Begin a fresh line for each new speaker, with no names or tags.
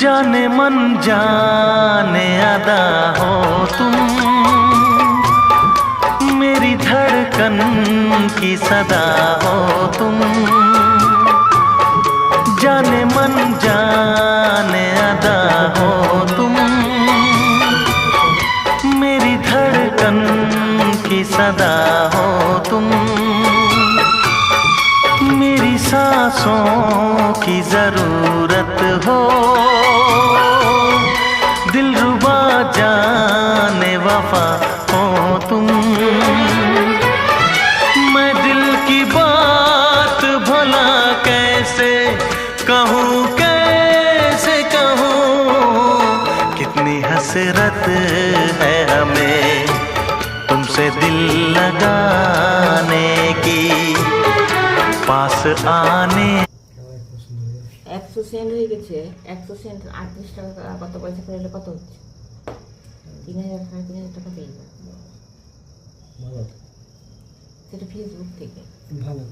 जाने मन जाने अदा हो तुम, मेरी धड़कन की सदा हो तुम। जाने मन जाने अदा हो तुम, मेरी धड़कन की सदा हो तुम। मेरी सांसों की जरूरत हो, दिलरुबा जाने वफा हो तुम। मैं दिल की बात भला कैसे कहूँ, कैसे कहूँ। कितनी हसरत है हमें तुमसे दिल लगाने की, पास आने।
100 সেন্ট হয়ে গেছে। 100 সেন্ট 38 টাকা কত পয়সা করে কত হচ্ছে? 3000 3.5 টাকা পেয়ে যাবে। সেটা ফেসবুক থেকে। ভালো।